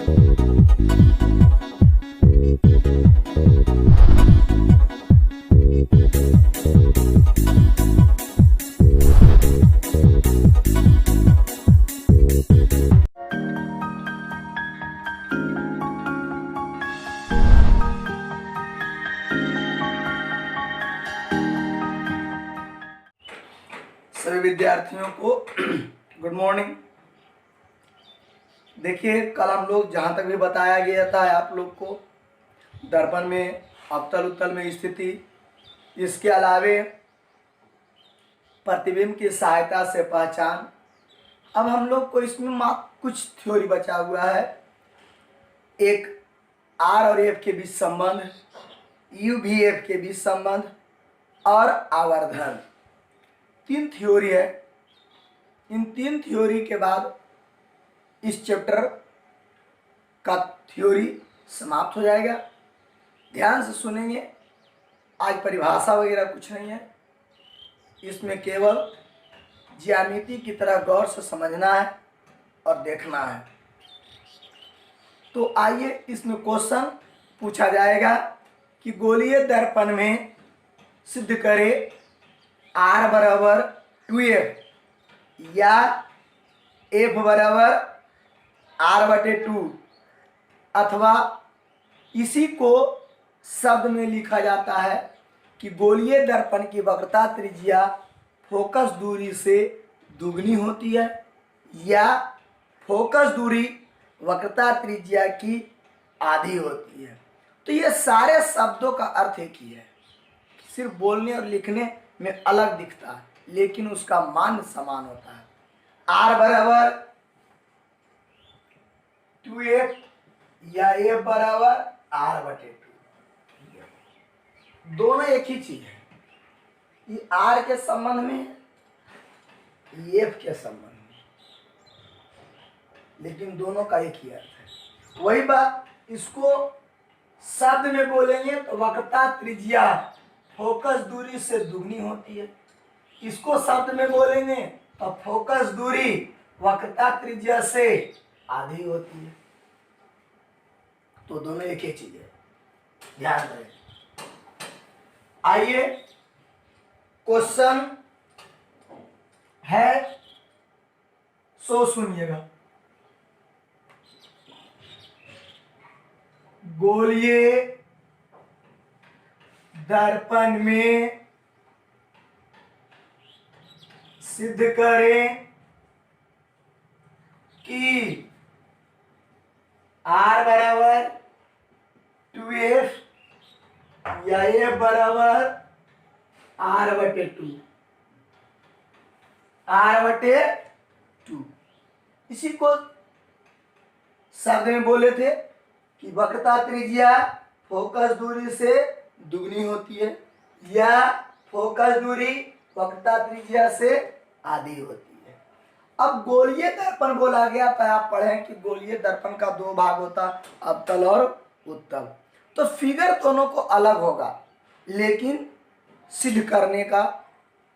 सभी विद्यार्थियों को गुड मॉर्निंग। देखिए, कल हम लोग जहाँ तक भी बताया गया था आप लोग को दर्पण में अवतल उत्तल में स्थिति, इसके अलावे प्रतिबिंब की सहायता से पहचान। अब हम लोग को इसमें कुछ थ्योरी बचा हुआ है। एक आर और एफ के बीच संबंध, यू भी एफ के बीच संबंध और आवर्धन, 3 थ्योरी है। इन 3 थ्योरी के बाद इस चैप्टर का थ्योरी समाप्त हो जाएगा। ध्यान से सुनेंगे, आज परिभाषा वगैरह कुछ नहीं है, इसमें केवल ज्यामिति की तरह गौर से समझना है और देखना है। तो आइए, इसमें क्वेश्चन पूछा जाएगा कि गोलीय दर्पण में सिद्ध करे R बराबर 2F या F बराबर R/2, अथवा इसी को शब्द में लिखा जाता है कि गोलीय दर्पण की वक्रता त्रिज्या फोकस दूरी से दुगनी होती है या फोकस दूरी वक्रता त्रिज्या की आधी होती है। तो ये सारे शब्दों का अर्थ एक ही है, सिर्फ बोलने और लिखने में अलग दिखता है, लेकिन उसका मान समान होता है। R बराबर 2F या F बराबर R/2, दोनों एक ही चीज है। ये R के संबंध में, ये F के संबंध में, लेकिन दोनों का एक ही अर्थ है। वही बात, इसको शब्द में बोलेंगे तो वक्रता त्रिज्या फोकस दूरी से दुगनी होती है। इसको शब्द में बोलेंगे तो फोकस दूरी वक्रता त्रिज्या से आधी होती है। तो दोनों एक ही चीज है, ध्यान रहे। आइए, क्वेश्चन है, सो सुनिएगा। गोलीय दर्पण में सिद्ध करें कि R बराबर 2F या F बराबर R/2, R/2। इसी को शब्द में बोले थे कि वक्रता त्रिज्या फोकस दूरी से दुगनी होती है या फोकस दूरी वक्रता त्रिज्या से आधी होती है। अब गोलीय दर्पण बोला गया तो आप पढ़ें कि गोलीय दर्पण का 2 भाग होता, अवतल और उत्तल। तो फिगर दोनों को अलग होगा, लेकिन सिद्ध करने का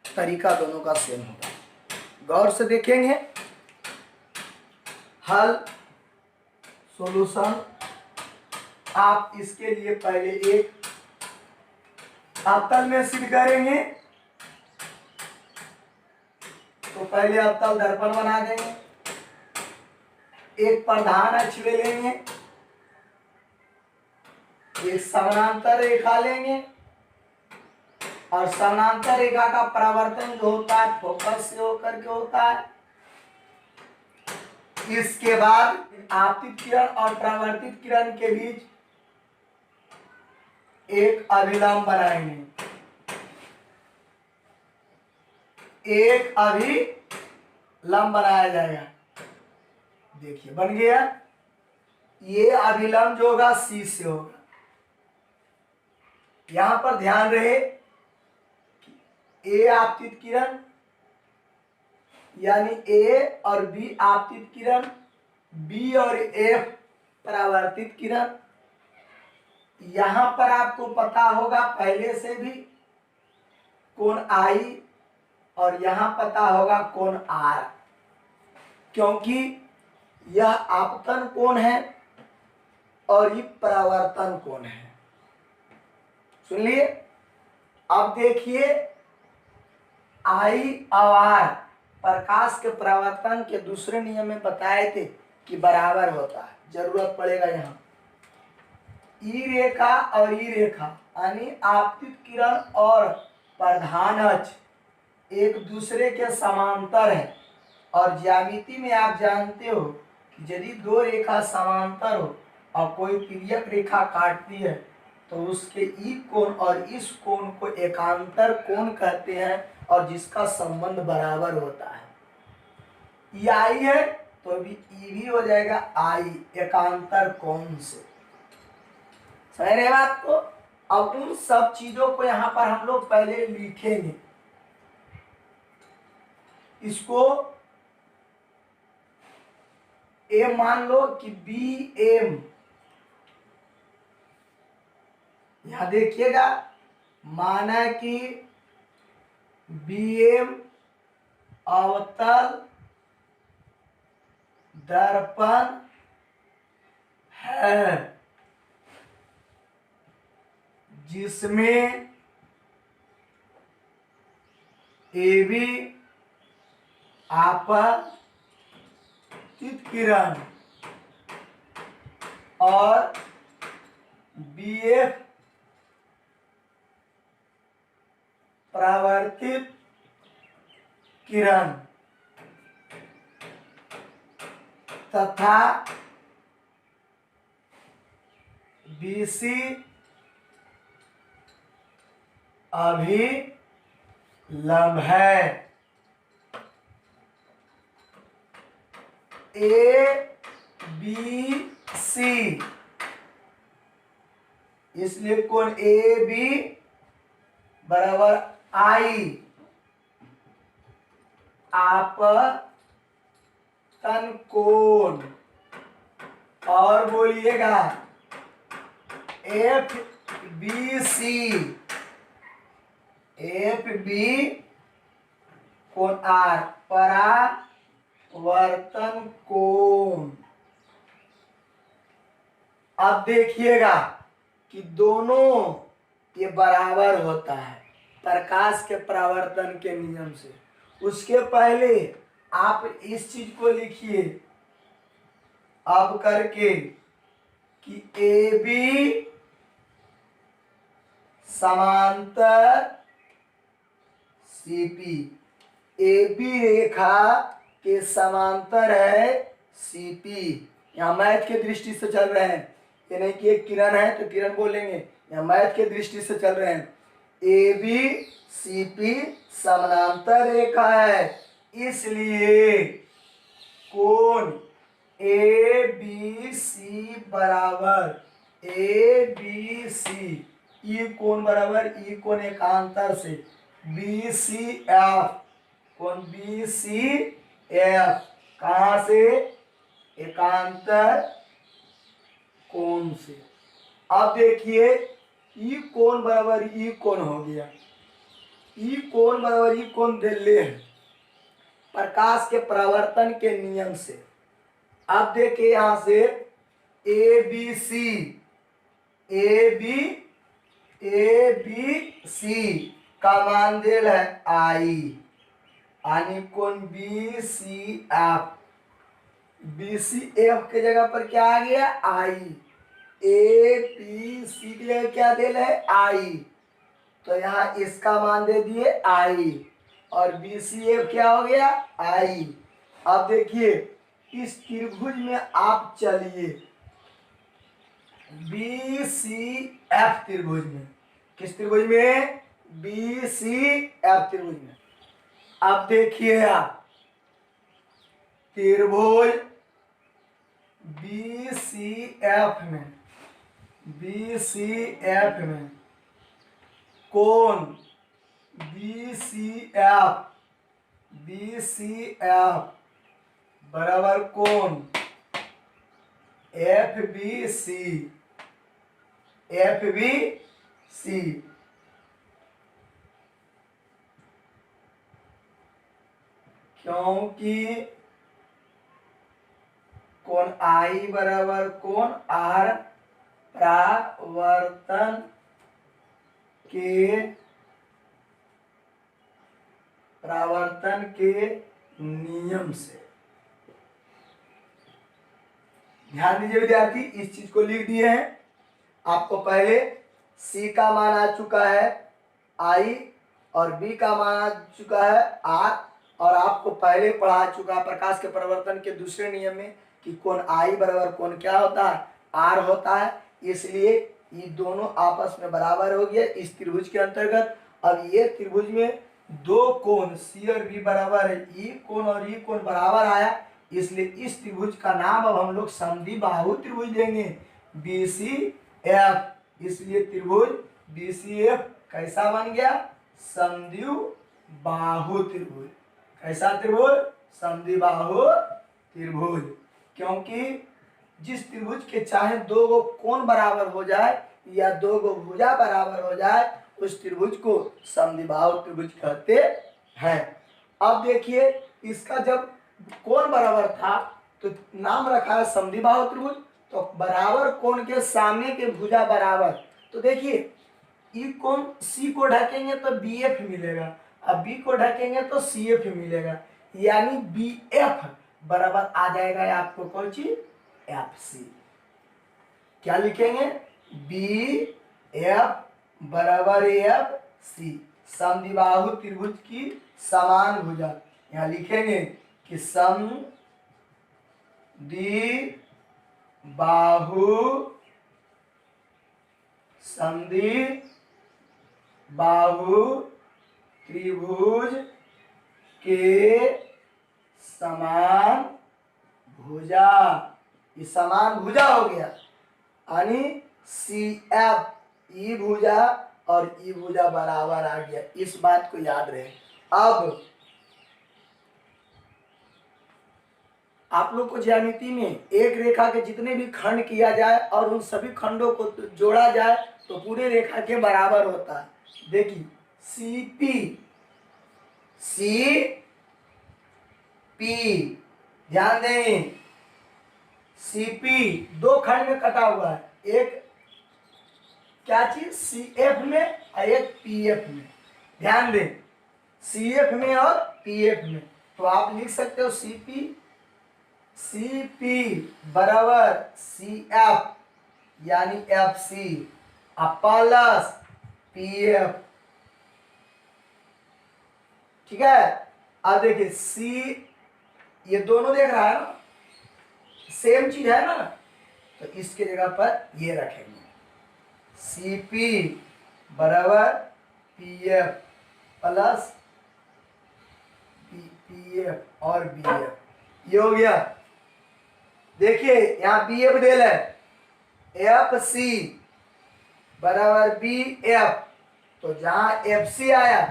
तरीका दोनों का सेम होगा। गौर से देखेंगे, हल सॉल्यूशन। आप इसके लिए पहले एक अवतल में सिद्ध करेंगे, तो पहले अवतल दर्पण बना देंगे। एक प्रधान अक्ष ले लेंगे, एक समानांतर रेखा लेंगे, और समानांतर रेखा का परावर्तन जो होता है फोकस से होकर के होता है। इसके बाद आपतित किरण और परावर्तित किरण के बीच एक अभिलंब बनाएंगे, एक अभिलंब बनाया जाएगा। देखिए बन गया। ये अभिलंब जो होगा C से होगा। यहां पर ध्यान रहे, A आपतित किरण यानी A और B आपतित किरण, B और F परावर्तित किरण। यहां पर आपको पता होगा पहले से भी कोण I, और यहां पता होगा कोण R, क्योंकि यह आपतन कोण है और ये परावर्तन कोण है। सुन लिए। अब देखिए आई आर प्रकाश के परावर्तन के दूसरे नियम में बताए थे कि बराबर होता है, जरूरत पड़ेगा यहाँ। ई रेखा और ई रेखा यानी आपतित किरण और प्रधान अक्ष एक दूसरे के समांतर है, और ज्यामिति में आप जानते हो कि यदि दो रेखा समांतर हो और कोई तिर्यक रेखा काटती है तो उसके ई कोण और इस कोण को एकांतर कोण कहते हैं, और जिसका संबंध बराबर होता है। ई आई है तो अभी ई भी हो जाएगा आई एकांतर कोण से। समझ रहे बात को। अब उन सब चीजों को यहाँ पर हम लोग पहले लिखेंगे। इसको ए मान लो कि बी एम, यहां देखिएगा माना कि बी एम अवतल दर्पण है जिसमें ए बी आपतित किरण और बी एफ परावर्तित किरण तथा बीसी अभिलंब है। ए बी सी, इसलिए कोण ए बी बराबर आई आपतन कोण, और बोलिएगा F B C, F B कोण आर परावर्तन कोण। अब देखिएगा कि दोनों ये बराबर होता है प्रकाश के परावर्तन के नियम से। उसके पहले आप इस चीज को लिखिए अब करके कि ए बी समांतर सीपी, ए बी रेखा के समांतर है सीपी। यहाँ मैथ के दृष्टि से चल रहे हैं, ये नहीं कि एक किरण है तो किरण बोलेंगे, यहाँ मैथ के दृष्टि से चल रहे हैं। ए बी सी पी समानांतर रेखा है, इसलिए कोण ए बी सी बराबर ए बी सी, ई कोण बराबर ई कोण एकांतर से बी सी एफ, कोण बी सी एफ कहाँ से, एकांतर कोण से। अब देखिए ई कोण बराबर ई कोण हो गया, ई कोण बराबर ई कोण दिल्ली है प्रकाश के परावर्तन के नियम से। अब देखिए यहां से A B C, A B C का मान दिल है आई, यानी कोण B C F, B C F के जगह पर क्या आ गया आई, ए पी सी की जगह क्या दिल है आई, तो यहाँ इसका मान दे दिए आई और बी सी एफ क्या हो गया आई। अब देखिए इस त्रिभुज में आप चलिए बी सी एफ त्रिभुज में, किस त्रिभुज में, बी सी एफ त्रिभुज में। अब देखिए आप त्रिभुज बी सी एफ में, बी सी एफ में कोण बी सी एफ बराबर कोण एफ बी सी, क्योंकि कोण आई बराबर कोण आर परावर्तन के नियम से। ध्यान दीजिए विद्यार्थी, इस चीज को लिख दिए हैं। आपको पहले C का मान आ चुका है I और B का मान आ चुका है R, और आपको पहले पढ़ा चुका है प्रकाश के परिवर्तन के दूसरे नियम में कि कोण I बराबर कोण क्या होता है, R होता है। इसलिए ये दोनों आपस में बराबर हो गया इस त्रिभुज के अंतर्गत। अब ये त्रिभुज में दो कोण C और B बराबर है, ये कोण और ये कोण बराबर आया, इसलिए इस त्रिभुज का नाम अब हम लोग समद्विबाहु त्रिभुज देंगे, BCF। इसलिए त्रिभुज BCF कैसा बन गया, समद्विबाहु त्रिभुज। कैसा त्रिभुज, समद्विबाहु त्रिभुज। क्योंकि जिस त्रिभुज के चाहे दो गो कोण बराबर हो जाए या दो गो भुजा बराबर हो जाए उस त्रिभुज को समद्विबाहु त्रिभुज कहते हैं। अब देखिए, इसका जब कोण बराबर था तो नाम रखा है समद्विबाहु त्रिभुज। तो बराबर कोण के सामने के भुजा बराबर, तो देखिए ई कोण C को ढकेंगे तो BF मिलेगा, अब B को ढकेंगे तो CF मिलेगा, यानी BF बराबर आ जाएगा आपको कौन चीज, FC। क्या लिखेंगे, BF बराबर FC, समद्विबाहु त्रिभुज की समान भुजा। यहाँ लिखेंगे कि समद्विबाहु त्रिभुज के समान भुजा, ये समान भुजा हो गया, यानी CF ई भुजा और ई भुजा बराबर आ गया। इस बात को याद रहे। अब आप लोग को ज्यामिति में एक रेखा के जितने भी खंड किया जाए और उन सभी खंडों को जोड़ा जाए तो पूरे रेखा के बराबर होता है। देखिए CP ध्यान दें, CP दो खंड में कटा हुआ है, एक क्या चीज CF में और एक PF में। ध्यान दें, CF में और PF में, तो आप लिख सकते हो CP बराबर CF यानी FC प्लस PF। ठीक है, अब देखिए C, ये दोनों देख रहा है ना, सेम चीज है ना, तो इसके जगह पर ये रखेंगे CP बराबर PF प्लस PF और BF, ये हो गया। देखिए यहाँ BF दे ले, FC बराबर BF, तो जहां FC आया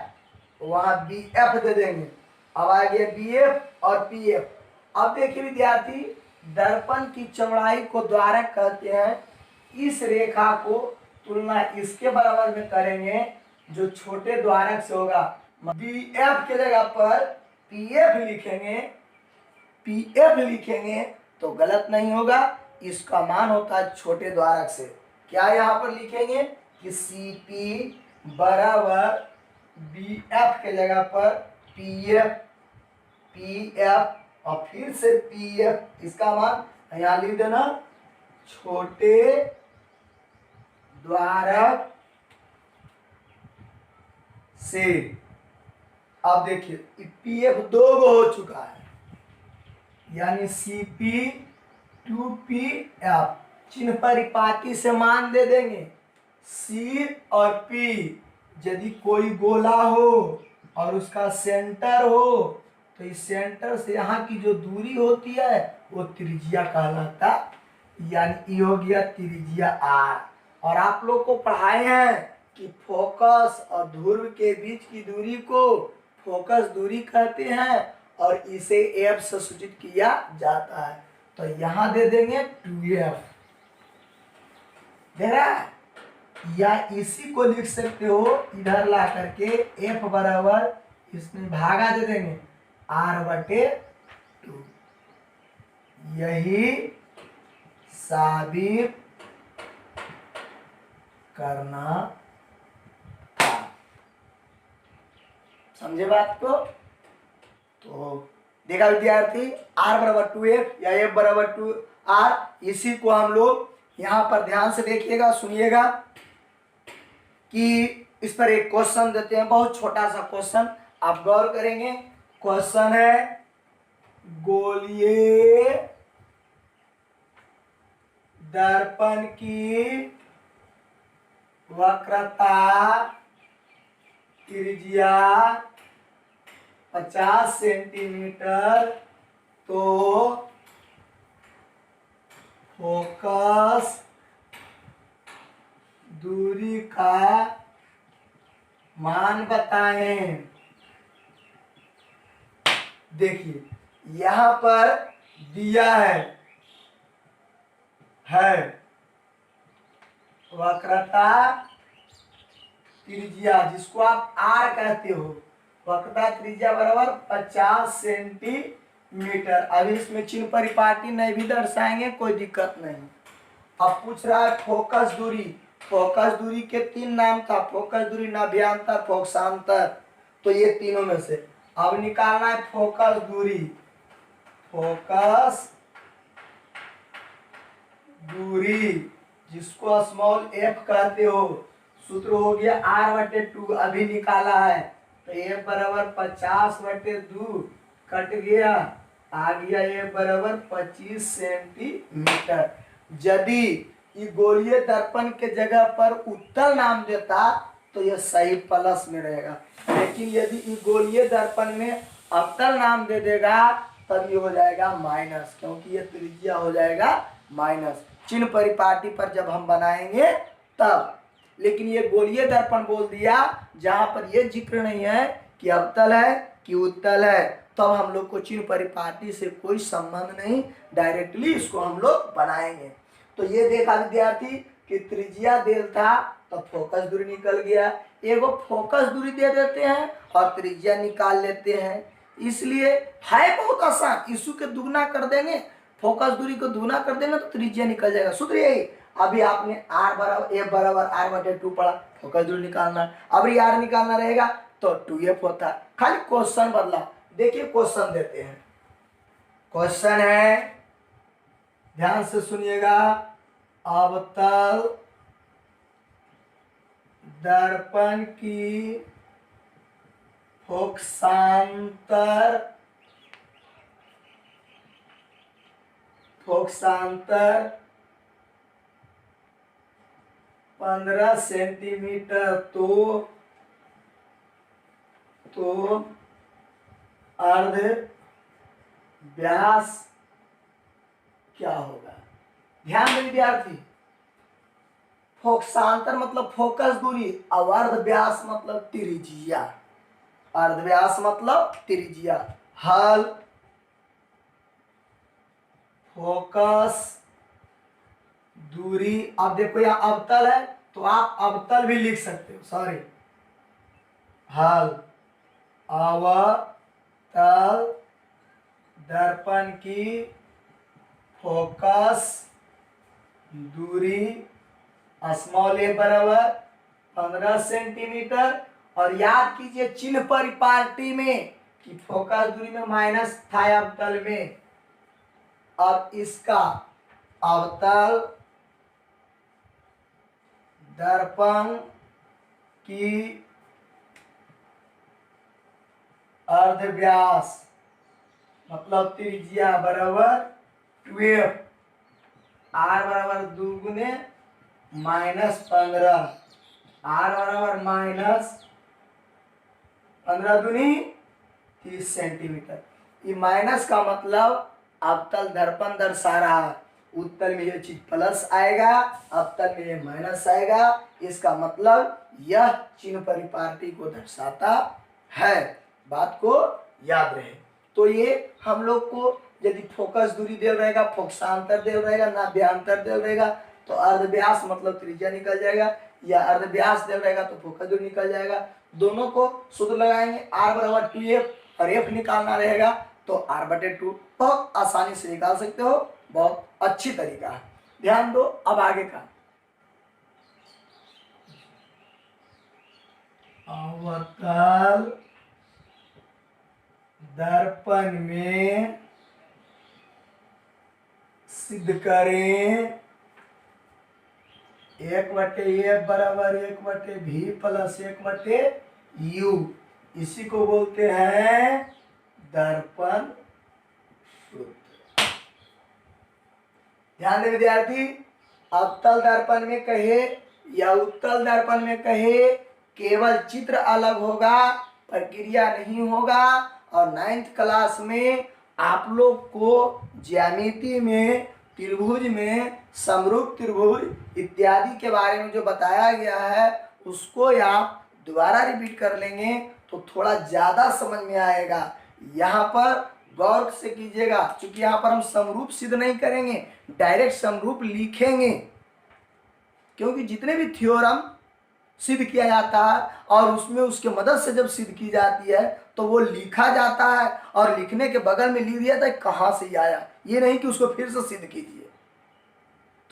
वहां BF दे देंगे। अब आ गया BF और PF। अब देखिए विद्यार्थी, दर्पण की चौड़ाई को द्वारक कहते हैं। इस रेखा को तुलना इसके बराबर में करेंगे जो छोटे द्वारक से होगा। BF के जगह पर PF लिखेंगे तो गलत नहीं होगा, इसका मान होता है छोटे द्वारक से। क्या यहाँ पर लिखेंगे कि CP बराबर BF के जगह पर PF और फिर से PF, इसका मान यहाँ लिख देना छोटे द्वारक से। अब देखिए PF दो गो हो चुका है, यानी CP 2PF, चिन्ह परिपाटी से मान दे देंगे। C और P यदि कोई गोला हो और उसका सेंटर हो तो इस सेंटर से यहाँ की जो दूरी होती है वो त्रिज्या कहलाता, यानी ये हो गया त्रिज्या R। और आप लोग को पढ़ाए हैं कि फोकस और ध्रुव के बीच की दूरी को फोकस दूरी कहते हैं और इसे F से सूचित किया जाता है। तो यहाँ दे देंगे 2F, दे रहा है, या इसी को लिख सकते हो इधर ला करके F बराबर इसमें भागा दे देंगे R/2। यही साबित करना था। समझे बात को? तो देखा विद्यार्थी, r बराबर 2f या f बराबर 2r, इसी को हम लोग यहाँ पर ध्यान से देखिएगा, सुनिएगा कि इस पर एक क्वेश्चन देते हैं, बहुत छोटा सा क्वेश्चन, आप गौर करेंगे। क्वेश्चन है गोलीय दर्पण की वक्रता त्रिज्या 50 सेंटीमीटर, तो फोकस दूरी का मान बताएं। देखिए यहां पर दिया है वक्रता त्रिज्या, जिसको आप आर कहते हो, वक्रता त्रिज्या बराबर 50 सेंटीमीटर। अभी इसमें चिन्ह परिपाटी नहीं भी दर्शाएंगे, कोई दिक्कत नहीं। अब पूछ रहा है फोकस दूरी। फोकस दूरी के 3 नाम था, फोकस दूरी, नाभ्यांतर, फोकसांतर, तो ये तीनों में से अब निकालना है फोकस दूरी। फोकस दूरी जिसको स्मॉल एफ कहते हो, सूत्र हो गया r/2, अभी निकाला है, तो f बराबर 50/2 कट गया, आ गया f बराबर 25 सेंटीमीटर। यदि ये गोलीय दर्पण के जगह पर उत्तल नाम देता तो यह सही प्लस में रहेगा, लेकिन यदि ये गोलीय दर्पण में अवतल नाम दे देगा तब ये हो जाएगा माइनस, क्योंकि ये त्रिज्या हो जाएगा माइनस चिन्ह परिपाटी पर जब हम बनाएंगे तब। लेकिन ये गोलीय दर्पण बोल दिया जहां पर ये जिक्र नहीं है कि अवतल है कि उत्तल है, तब हम लोग को चिन्ह परिपाटी से कोई संबंध नहीं, डायरेक्टली इसको हम लोग बनाएंगे। तो ये देखा विद्यार्थी कि त्रिज्या देल था तो फोकस दूरी निकल गया, एगो फोकस दूरी दे देते हैं और त्रिज्या निकाल लेते हैं, इसलिए है बहुत आसान। इशू के दुगना कर देंगे, फोकस दूरी को दुगना कर देंगे तो त्रिज्या निकल जाएगा। सूत्र यही, अभी आपने r बराबर f बराबर r/2 पढ़ा, फोकस दूरी निकालना, अब r निकालना रहेगा तो 2f होता, खाली क्वेश्चन बदला। देखिए क्वेश्चन देते हैं, क्वेश्चन है, ध्यान से सुनिएगा, अवतल दर्पण की फोकसांतर 15 सेंटीमीटर, तो अर्ध व्यास क्या होगा? ध्यान दें विद्यार्थी, फोकसांतर मतलब फोकस दूरी, और अर्ध व्यास मतलब त्रिज्या, अर्ध व्यास मतलब त्रिज्या। हल फोकस दूरी, अब देखो यहाँ अवतल है तो आप अवतल भी लिख सकते हो, सॉरी, हल अवतल दर्पण की फोकस दूरी स्मॉल ए बराबर 15 सेंटीमीटर, और याद कीजिए चिन्ह परिपाटी में कि फोकस दूरी में माइनस था अवतल में। अब इसका अवतल दर्पण की अर्धव्यास मतलब त्रिज्या बराबर 12, r बराबर 2 गुने -15, r बराबर -15 दूनी 30 सेंटीमीटर। ये माइनस का मतलब अवतल दर्पण दर्शा रहा है, उत्तल में यह चीज प्लस आएगा, अवतल में यह माइनस आएगा, इसका मतलब यह चिन्ह परिपाटी को दर्शाता है। बात को याद रहे। तो ये हम लोग को यदि फोकस दूरी दे रहेगा, फोकसांतर दे रहेगा, नाभ्यांतर दे रहेगा, तो अर्धव्यास मतलब त्रिज्या निकल जाएगा, या अर्धव्यास दे रहेगा तो फोकस दूरी निकल जाएगा। दोनों को सूत्र लगाएंगे, r बराबर 2f और f निकालना रहेगा तो r/2 बहुत आसानी से निकाल सकते हो, बहुत अच्छी तरीका है। ध्यान दो। अब आगे का अवतल दर्पण में सिद्ध करें 1/A बराबर 1/V प्लस 1/U। इसी को बोलते हैं दर्पण सूत्र। ध्यान दें विद्यार्थी, अवतल दर्पण में कहे या उत्तल दर्पण में कहे, केवल चित्र अलग होगा, प्रक्रिया नहीं होगा। और 9th क्लास में आप लोग को ज्यामिति में, त्रिभुज में, समरूप त्रिभुज इत्यादि के बारे में जो बताया गया है उसको आप दोबारा रिपीट कर लेंगे तो थोड़ा ज़्यादा समझ में आएगा। यहाँ पर गौर से कीजिएगा, क्योंकि यहाँ पर हम समरूप सिद्ध नहीं करेंगे, डायरेक्ट समरूप लिखेंगे। क्योंकि जितने भी थ्योरम सिद्ध किया जाता है और उसमें उसके मदद से जब सिद्ध की जाती है तो वो लिखा जाता है, और लिखने के बगल में लिख दिया था कहाँ से आया, ये नहीं कि उसको फिर से सिद्ध कीजिए।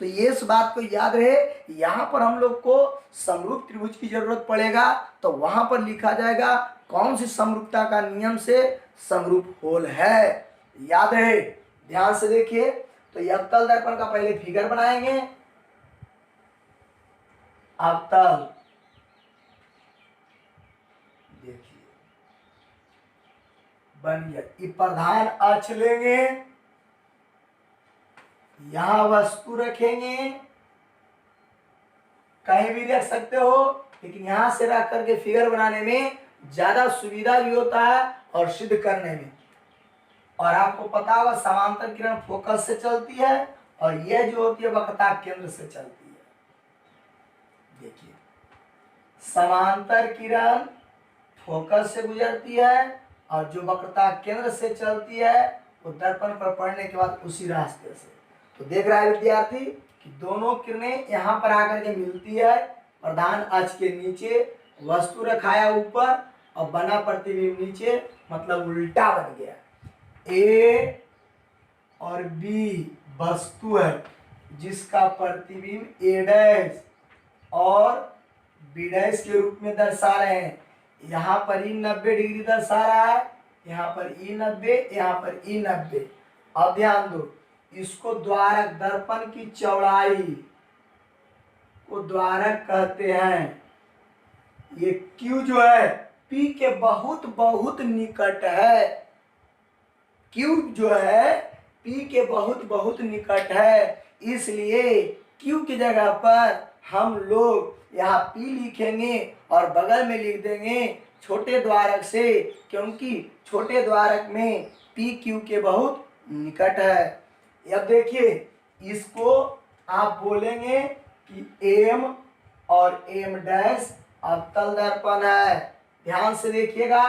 तो ये इस बात को याद रहे, यहाँ पर हम लोग को समरूप त्रिभुज की जरूरत पड़ेगा तो वहां पर लिखा जाएगा कौन सी समरूपता का नियम से समरूप होल है, याद रहे। ध्यान से देखिए, तो ये अवतल दर्पण का पहले फिगर बनाएंगे। अवतल, देखिए बन गया। ये प्रधान अक्ष लेंगे, यहां वस्तु रखेंगे, कहीं भी रख सकते हो, लेकिन यहां से रख करके फिगर बनाने में ज्यादा सुविधा भी होता है और सिद्ध करने में। और आपको पता होगा समांतर किरण फोकस से चलती है और यह जो होती है वक्रता केंद्र से चलती है। देखिए, समांतर किरण फोकस से गुजरती है और जो वक्रता केंद्र से चलती है वो दर्पण पर पड़ने के बाद उसी रास्ते से। तो देख रहा है विद्यार्थी कि दोनों किरणें यहाँ पर आकर के मिलती है, प्रधान अक्ष के नीचे वस्तु रखाया ऊपर और बना प्रतिबिंब नीचे, मतलब उल्टा बन गया। ए और बी वस्तु है जिसका प्रतिबिंब ए डैश और बी डैश के रूप में दर्शा रहे हैं। यहाँ पर ई 90 डिग्री दर्शा रहा है, यहाँ पर ई 90, यहाँ पर ई 90। अब ध्यान दो, इसको द्वारक, दर्पण की चौड़ाई को द्वारक कहते हैं। ये Q जो है P के बहुत बहुत निकट है। Q जो है P के बहुत बहुत निकट है, इसलिए Q की जगह पर हम लोग यहाँ P लिखेंगे और बगल में लिख देंगे छोटे द्वारक से, क्योंकि छोटे द्वारक में P Q के बहुत निकट है। अब देखिए, इसको आप बोलेंगे कि M और M डैश अवतल दर्पण है। ध्यान से देखिएगा,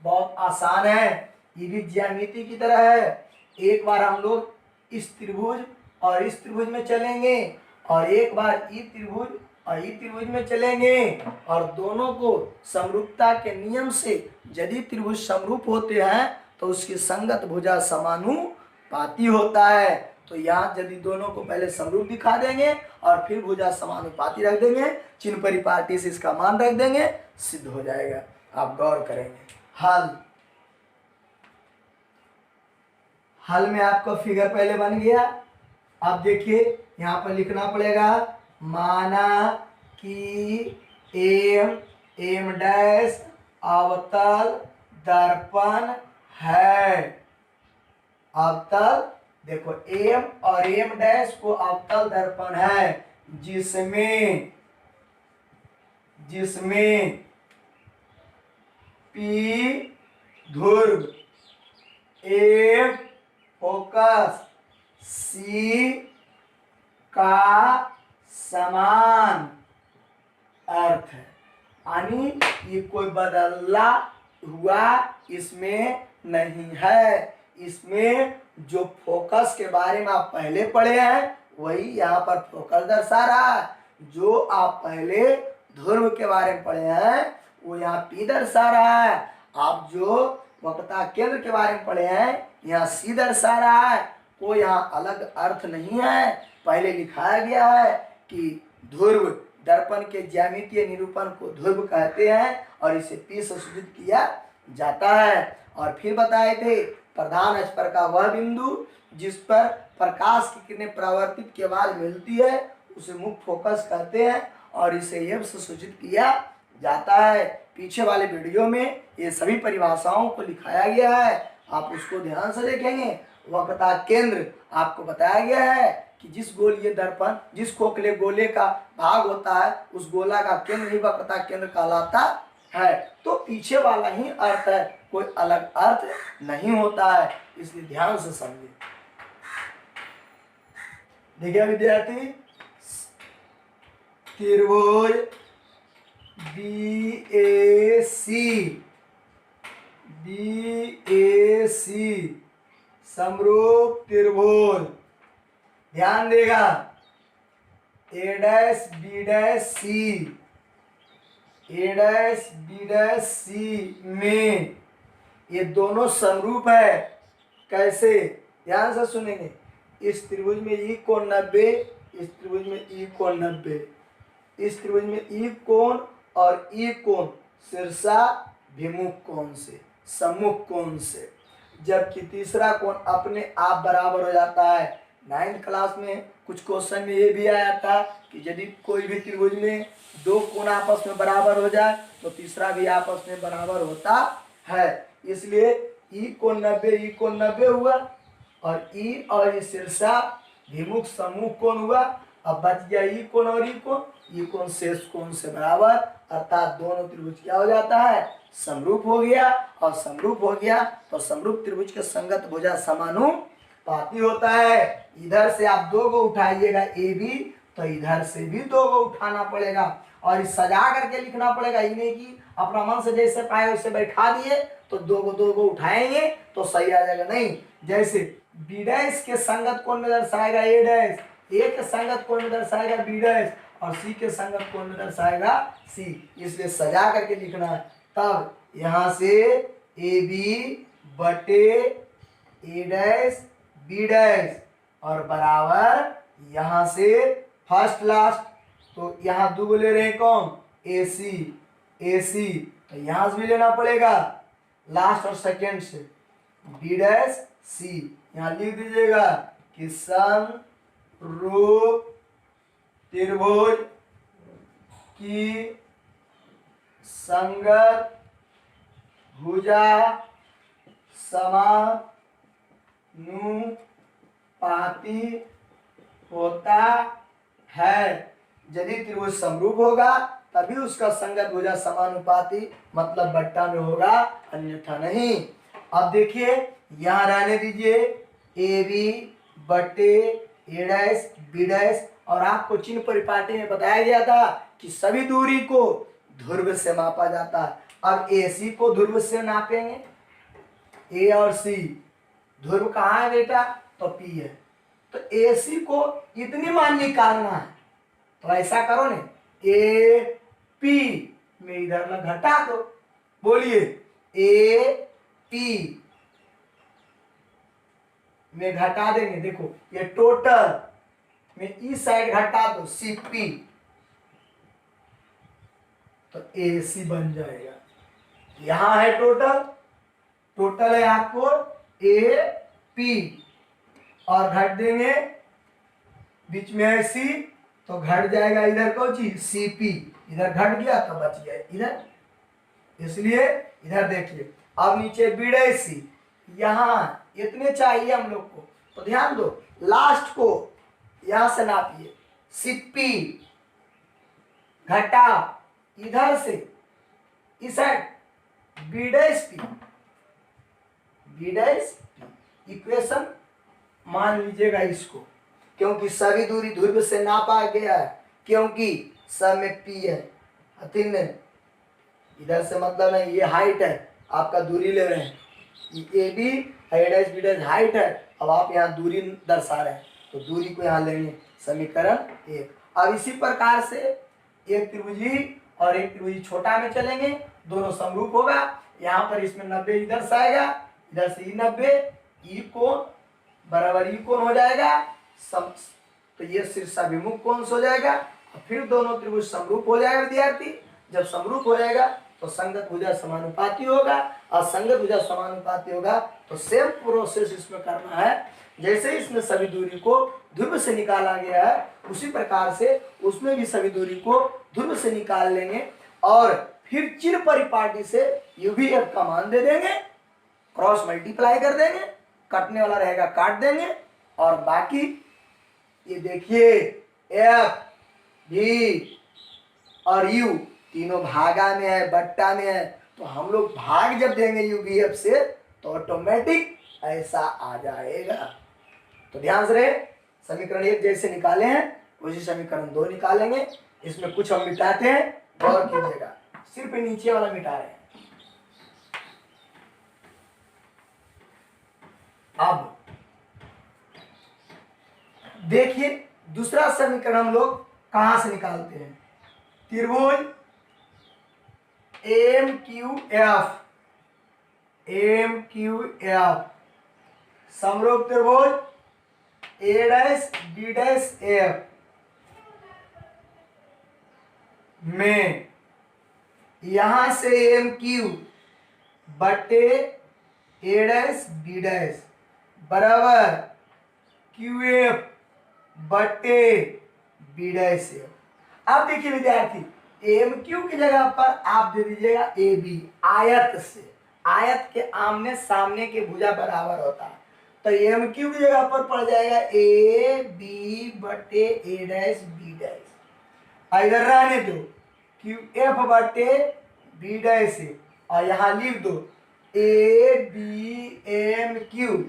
बहुत आसान है, ये भी ज्यामिति की तरह है। एक बार हम लोग इस त्रिभुज और इस त्रिभुज में चलेंगे और एक बार ई त्रिभुज और ई त्रिभुज में चलेंगे, और दोनों को समरूपता के नियम से यदि त्रिभुज समरूप होते हैं तो उसकी संगत भुजा समानुपाती होता है। तो यहाँ यदि दोनों को पहले समरूप दिखा देंगे और फिर भुजा समानुपाती रख देंगे, चिन्ह परिपाटी से इसका मान रख देंगे, सिद्ध हो जाएगा। आप गौर करेंगे। हल में आपको फिगर पहले बन गया। अब देखिए, यहाँ पर लिखना पड़ेगा, माना कि M डैश अवतल दर्पण है। अवतल, देखो M और M डैश को अवतल दर्पण है जिसमें P Dhruv, A focus, C का समान अर्थ है। यानी ये कोई बदला हुआ इसमें नहीं है। इसमें जो फोकस के बारे में आप पहले पढ़े हैं वही यहाँ पर फोकस दर्शा रहा है। जो आप पहले ध्रुव के बारे में पढ़े हैं वो यहाँ P दर्शा रहा है। आप जो वक्रता केंद्र के बारे में पढ़े हैं यहाँ C दर्शा रहा है। वो यहाँ अलग अर्थ नहीं है, पहले लिखाया गया है कि ध्रुव दर्पण के ज्यामितीय निरूपण को ध्रुव कहते हैं और इसे P से सूचित किया जाता है। और फिर बताए थे प्रधान अक्ष पर का वह बिंदु जिस पर प्रकाश की किरणें परावर्तित के बाद मिलती है उसे मुख्य फोकस कहते हैं और इसे F से सूचित किया जाता है। पीछे वाले वीडियो में ये सभी परिभाषाओं को लिखाया गया है, आप उसको ध्यान से देखेंगे। वक्रता केंद्र आपको बताया गया है कि जिस गोलीय दर्पण जिस खोखले गोले का भाग होता है उस गोला का केंद्र ही वक्रता केंद्र कहलाता है। तो पीछे वाला ही अर्थ है, कोई अलग अर्थ नहीं होता है, इसलिए ध्यान से समझिए। देखिए विद्यार्थी, त्रिभुज BAC समरूप त्रिभुज, ध्यान देगा A', B', C में ये दोनों समरूप है। कैसे, ध्यान से सुनेंगे। इस त्रिभुज में ई कोण 90, इस त्रिभुज में ई कोण 90, इस त्रिभुज में ई कोण और ई कोण शीर्षाभिमुख कोण से, सम्मुख कोण से, जबकि तीसरा कोण अपने आप बराबर हो जाता है। 9th क्लास में कुछ क्वेश्चन में ये भी आया था कि यदि कोई भी त्रिभुज में दो कोण आपस में बराबर हो जाए तो तीसरा भी आपस में बराबर होता है। इसलिए ई कोण 90, ई कोण 90 हुआ और ई और शीर्षाभिमुख सम्मुख कोण हुआ। अब बच गया ई कोण और ई कोण शेष कोण से बराबर, अर्थात दोनों त्रिभुज क्या हो जाता है, समरूप हो गया। और समरूप हो गया तो समरूप त्रिभुज के संगत भुजा समानुपाती होता है। इधर से आप दो को उठाइएगा AB तो इधर से भी दो को उठाना पड़ेगा और इस सजा करके लिखना पड़ेगा। ही नहीं कि अपना मन से जैसे पाए वैसे बैठा दिए तो दो को उठाएंगे तो सही आ जाएगा, नहीं। जैसे B' के संगत कोण में दर्शाएगा A', A के संगत कोण में दर्शाएगा B' और C के संगत कोण में दर्शाएगा C, इसलिए सजा करके लिखना है। तब यहाँ से AB बटे A', B' और बराबर यहाँ से फर्स्ट लास्ट, तो यहाँ दो ले रहे हैं कौन, AC तो यहाँ से भी लेना पड़ेगा लास्ट और सेकेंड से B' C। यहाँ लिख दीजिएगा कि समरूप त्रिभुज की संगत भुजा समानुपाती होता है। यदि त्रिभुज समरूप होगा तभी उसका संगत भुजा समानुपाती मतलब बट्टा में होगा, अन्यथा नहीं। अब देखिए यहाँ रहने दीजिए AB बटे A', B' और आपको चिन्ह परिपाटी में बताया गया था कि सभी दूरी को ध्रुव से मापा जाता है। अब AC को ध्रुव से नापेंगे, A और C ध्रुव कहाँ है बेटा, तो P है, तो AC को इतनी मान निकालना है। तो ऐसा करो ने, AP में इधर में घटा दो, बोलिए AP में घटा देंगे। देखो ये टोटल में इस साइड घटा दो CP तो AC बन जाएगा। यहां है टोटल है आपको AP और घट देंगे, बीच में है C तो घट जाएगा इधर को चीज CP, इधर घट गया तो बच गया इधर, इसलिए इधर देखिए। अब नीचे B', यहाँ इतने चाहिए हम लोग को, तो ध्यान दो लास्ट को यहां से नापिए, CP घटा इधर से इस साइड B', इक्वेशन मान लीजिएगा इसको, क्योंकि सभी दूरी ध्रुव से नापा गया है, क्योंकि सब में P है। अतिन इधर से मतलब नहीं, ये हाइट है, आपका दूरी ले रहे हैं, AB A', B' हाइट है। अब आप यहाँ दूरी दर्शा रहे हैं तो दूरी को यहाँ लेंगे, समीकरण 1। अब इसी प्रकार से एक त्रिभुजी और एक त्रिभुजी छोटा में चलेंगे, दोनों समरूप होगा। यहाँ पर इसमें 90 इधर से आएगा, इधर से 90, ई कोण बराबर ई कोण हो जाएगा, तो ये शीर्षाभिमुख कोण हो जाएगा। फिर दोनों त्रिभुज समरूप हो जाएगा विद्यार्थी। जब समरूप हो जाएगा तो संगत भुजा समानुपाती होगा, और संगत भुजा समानुपाती होगा तो सेम प्रोसेस इसमें करना है। जैसे इसमें सभी दूरी को ध्रुव से निकाला गया है, उसी प्रकार से उसमें भी सभी दूरी को ध्रुव से निकाल लेंगे, और फिर चिर परिपाटी से यूवीएफ का मान दे देंगे, क्रॉस मल्टीप्लाई कर देंगे, काटने वाला रहेगा काट देंगे, और बाकी ये देखिए एफ भी और यू तीनों भागा में है, बट्टा में है, तो हम लोग भाग जब देंगे यूवीएफ से तो ऑटोमेटिक ऐसा आ जाएगा। तो ध्यान से रहे, समीकरण 1 जैसे निकाले हैं उसी समीकरण 2 निकालेंगे। इसमें कुछ हम मिटाते हैं, गौर कीजिएगा, सिर्फ नीचे वाला मिटा रहे हैं। अब देखिए दूसरा समीकरण हम लोग कहां से निकालते हैं, त्रिभुज एम क्यू एफ समरूप त्रिभुज ए डैश बी डैश एफ में यहां से एम क्यू बटे ए डैश बी डैश बराबर क्यू एफ बटे बी डैश एफ। अब देखिए विद्यार्थी, एम क्यू की जगह पर आप दे दीजिएगा ए बी, आयत से, आयत के आमने सामने के भुजा बराबर होता है, तो एम क्यू की जगह पर पड़ जाएगा ए बी बटे ए डैश बी डैश, इधर रहने दो क्यू एफ बटे बी डैश, और यहां लिख दो ए बी एम क्यू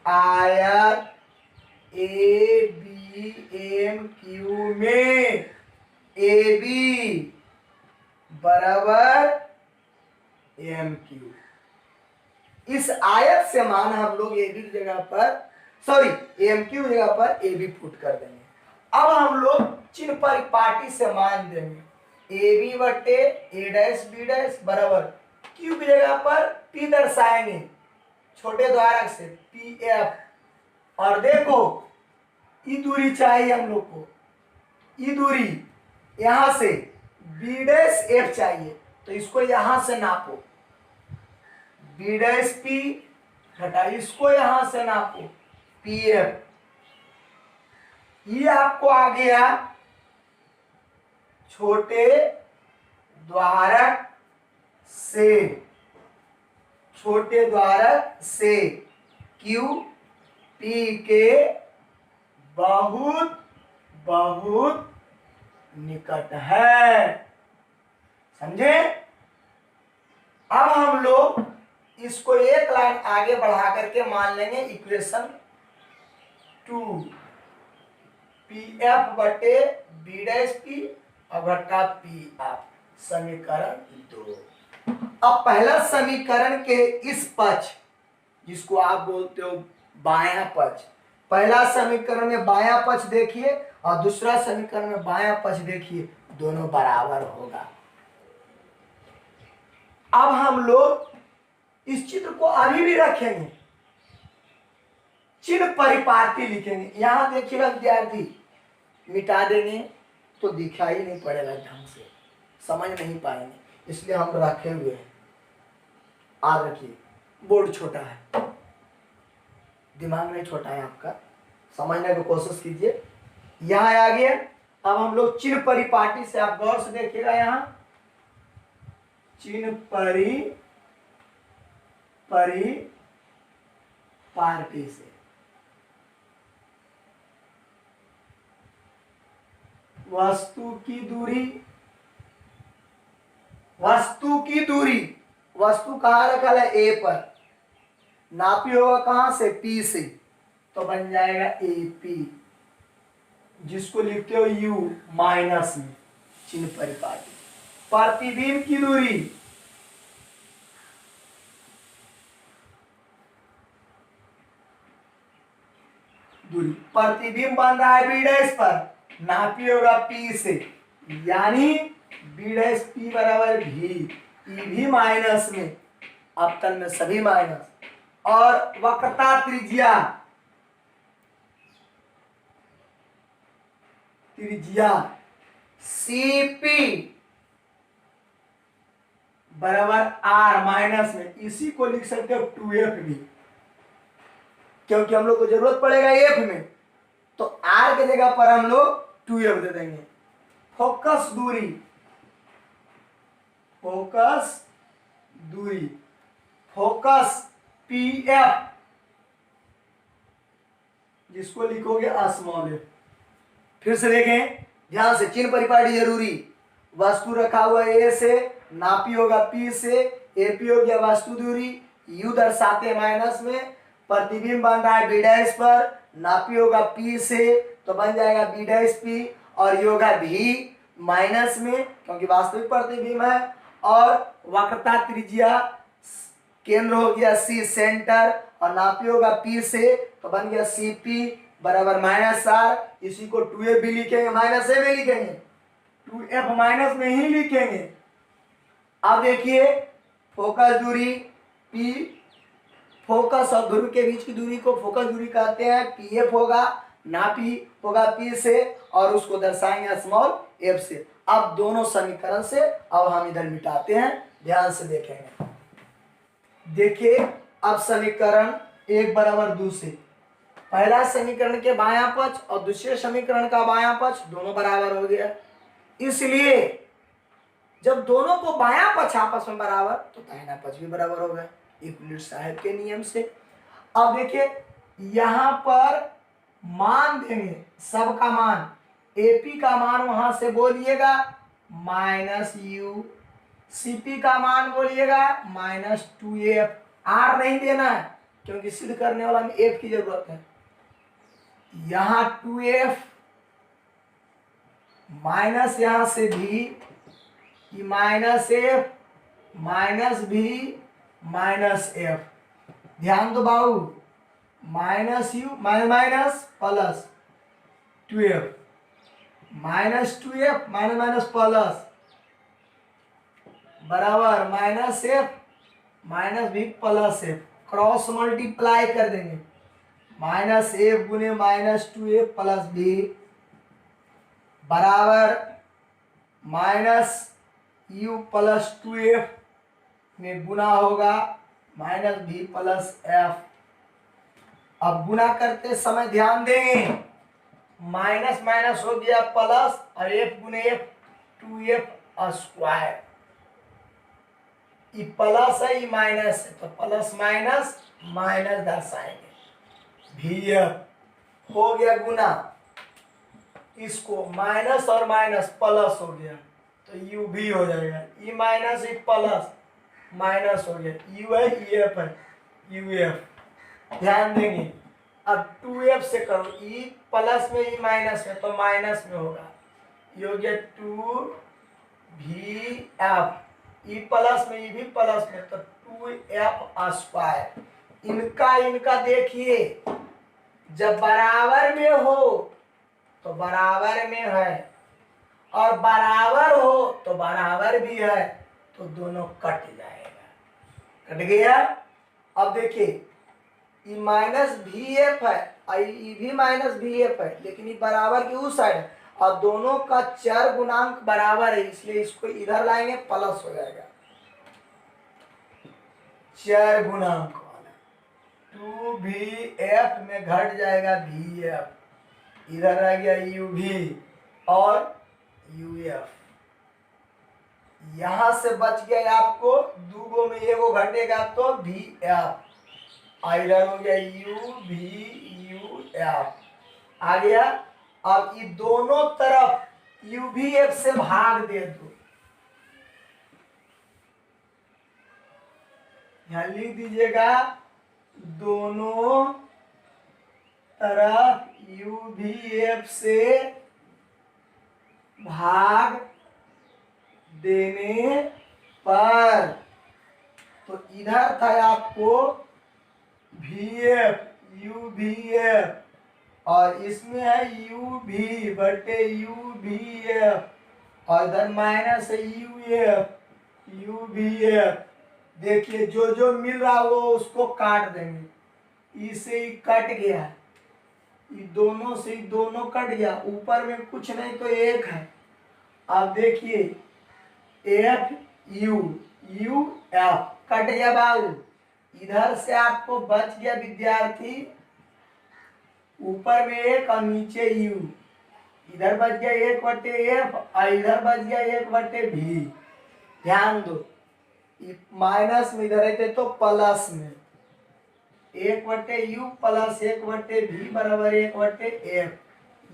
आयत ए बी एम क्यू में ए बी बराबर एम क्यू। इस आयत से मान हम लोग ए बी की जगह पर, सॉरी एम क्यू की जगह पर ए बी पुट कर देंगे। अब हम लोग चिन्ह परिपाटी से मान देंगे ए बी बटे ए डैश बी डैश बराबर क्यू की जगह पर पी दर्शाएंगे छोटे द्वारक से पी एफ, और देखो ई दूरी चाहिए हम लोग को, ई दूरी यहां से बी डैश एफ चाहिए, तो इसको यहां से नापो, बी डैश पी घटा इसको यहां से नापो पी एफ, ये आपको आ गया छोटे द्वारक से, छोटे द्वारक से क्यू पी के बहुत बहुत निकट है, समझे। अब हम लोग इसको एक लाइन आगे बढ़ा करके मान लेंगे इक्वेशन 2 पी एफ बटे बी डैश पी और घटा पी एफ, समीकरण 2। अब पहला समीकरण के इस पक्ष जिसको आप बोलते हो बायां पक्ष, पहला समीकरण में बायां पक्ष देखिए और दूसरा समीकरण में बायां पक्ष देखिए, दोनों बराबर होगा। अब हम लोग इस चित्र को अभी भी रखेंगे, चिन्ह परिपाटी लिखेंगे। यहां देखिएगा विद्यार्थी, मिटा देंगे तो दिखाई नहीं पड़ेगा ढंग से, समझ नहीं पाएंगे, इसलिए हम रखे हुए हैं। याद रखिए बोर्ड छोटा है, दिमाग में छोटा है आपका, समझने की कोशिश कीजिए। यहां आ गया। अब हम लोग चिन्ह परिपाटी से, आप गौर से देखिएगा, यहां चिन्ह परिपाटी से वस्तु की दूरी, वस्तु कहां रखा है ए पर, नापी होगा कहां से पी से, तो बन जाएगा ए पी, जिसको लिखते हो यू माइनस में चिन्ह परिपाटी। प्रतिबिंब की दूरी, प्रतिबिंब बन रहा है बी डैश पर, नापी होगा पी से, यानी बी डैश पी बराबर भी, ई भी माइनस में, अवतल में सभी माइनस, और वक्रता त्रिज्या त्रिज्या CP बराबर R माइनस में, इसी को लिख सकते हो 2F भी, क्योंकि हम लोग को जरूरत पड़ेगा F में, तो R के जगह पर हम लोग 2F दे देंगे। फोकस दूरी, फोकस दूरी, फोकस PF, जिसको लिखोगे स्मॉल f। फिर से देखें ध्यान से, चिन्ह परिपाटी जरूरी। वस्तु रखा हुआ A से, नापी होगा P से, AP हो गया वस्तु दूरी, U दर्शाते माइनस में, प्रतिबिंब बन रहा है B डैश पर, नापी होगा P से तो बन जाएगा B डैश P, और ये होगा V माइनस में क्योंकि वास्तविक प्रतिबिंब है, और वक्रता त्रिज्या केंद्र हो गया C सेंटर, और नापी होगा P से तो बन गया CP बराबर -R। इसी को 2F भी लिखेंगे, माइनस A भी लिखेंगे, 2F माइनस में ही लिखेंगे। अब देखिए फोकस दूरी P, फोकस और ध्रुव के बीच की दूरी को फोकस दूरी कहते हैं, PF होगा, नापी होगा P से, और उसको दर्शाएंगे स्मॉल f से। अब दोनों समीकरण से अब हम इधर मिटाते हैं, ध्यान से देखेंगे। देखिए अब समीकरण 1 बराबर 2 से, पहला समीकरण के बायां पक्ष और दूसरे समीकरण का बायां पक्ष दोनों बराबर हो गया, इसलिए जब दोनों को बायां पक्ष आपस में बराबर तो दाहिना पक्ष भी बराबर हो गया, यूक्लिड साहब के नियम से। अब देखिए यहां पर मान देंगे, सबका मान, AP का मान वहां से बोलिएगा -U, CP का मान बोलिएगा -2F। R नहीं देना है क्योंकि सिद्ध करने वाला में F की जरूरत है। यहां 2F माइनस यहां से भी -F -V -F। ध्यान दो बाबू, -U minus plus 2F -2F minus plus बराबर -F -V plus F, cross multiply कर देंगे, -F गुने -2F प्लस V बराबर -U प्लस 2F में गुना होगा -V प्लस F। अब गुना करते समय ध्यान देंगे, माइनस माइनस हो गया प्लस, और F गुने F 2F स्क्वायर, ये प्लस है ये माइनस है तो प्लस माइनस माइनस दर्शाएंगे, VF हो गया गुना, इसको माइनस और माइनस प्लस हो गया तो UV हो जाएगा, E minus E plus minus हो गया, U है EF है UF। ध्यान देंगे अब 2F से करो, ई प्लस में ई माइनस में तो माइनस में होगा, ये हो गया 2VF, ई प्लस में ई भी प्लस में तो 2F स्क्वायर। इनका देखिए जब बराबर में हो तो बराबर में है, और बराबर हो तो बराबर भी है, तो दोनों कट जाएगा, कट गया। अब देखिए ई माइनस VF है और ई भी माइनस VF है, लेकिन ये बराबर की उस साइड है और दोनों का चर गुणांक बराबर है, इसलिए इसको इधर लाएंगे प्लस हो जाएगा, चर गुणांक वाला 2VF में घट जाएगा VF, इधर आ गया UV और UF, यहां से बच गया आपको दूगो में एगो घटेगा तो VF, इधर हो गया UV आ गया। अब ये दोनों तरफ UVF से भाग दे दो, यहां लिख दीजिएगा दोनों तरफ UVF से भाग देने पर, तो इधर था आपको VF UVF और इसमें है UV बटे UVF, और इधर माइनस है UF UVF। देखिए जो जो मिल रहा वो उसको काट देंगे, इसे ही कट गया, ये दोनों से दोनों कट गया, ऊपर में कुछ नहीं तो एक है। अब देखिए F you U F cut गया बाबू। इधर से आपको बच गया विद्यार्थी ऊपर में एक और नीचे यू, इधर बच गया 1/f और इधर बच गया 1/v। ध्यान दो माइनस में इधर रहते तो प्लस में 1/u प्लस 1/v बराबर 1/f,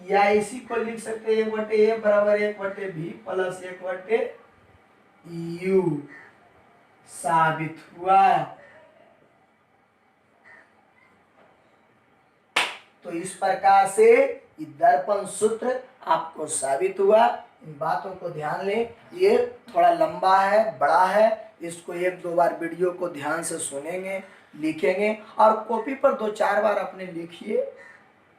या इसी को लिख सकते 1/f बराबर 1/v प्लस 1/u। साबित हुआ। तो इस प्रकार से दर्पण सूत्र आपको साबित हुआ। इन बातों को ध्यान लें, ये थोड़ा लंबा है, बड़ा है, इसको 1-2 बार वीडियो को ध्यान से सुनेंगे, लिखेंगे और कॉपी पर 2-4 बार अपने लिखिए,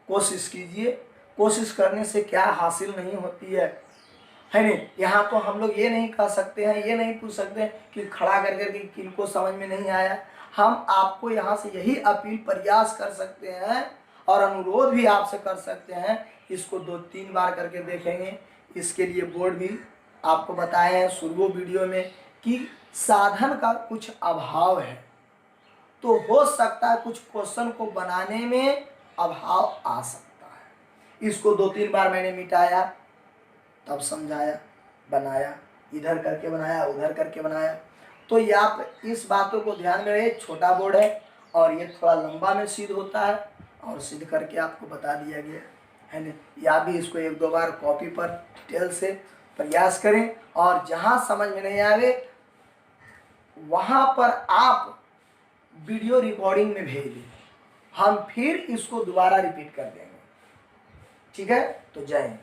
कोशिश कीजिए। कोशिश करने से क्या हासिल नहीं होती है नहीं। यहाँ तो हम लोग ये नहीं कह सकते हैं, ये नहीं पूछ सकते कि खड़ा करके कि किनको समझ में नहीं आया। हम आपको यहाँ से यही अपील प्रयास कर सकते हैं और अनुरोध भी आपसे कर सकते हैं, इसको 2-3 बार करके देखेंगे। इसके लिए बोर्ड भी आपको बताए हैं शुरू वीडियो में कि साधन का कुछ अभाव है, तो हो सकता है कुछ क्वेश्चन को बनाने में अभाव आ सकता है। इसको 2-3 बार मैंने मिटाया, तब समझाया, बनाया, इधर करके बनाया, उधर करके बनाया। तो ये आप इस बातों को ध्यान में रहे, छोटा बोर्ड है और ये थोड़ा लंबा में सिद्ध होता है और सिद्ध करके आपको बता दिया गया है ना। या भी इसको 1-2 बार कॉपी पर डिटेल से प्रयास करें और जहाँ समझ में नहीं आवे वहाँ पर आप वीडियो रिकॉर्डिंग में भेज दें, हम फिर इसको दोबारा रिपीट कर देंगे। ठीक है, तो जय हिंद।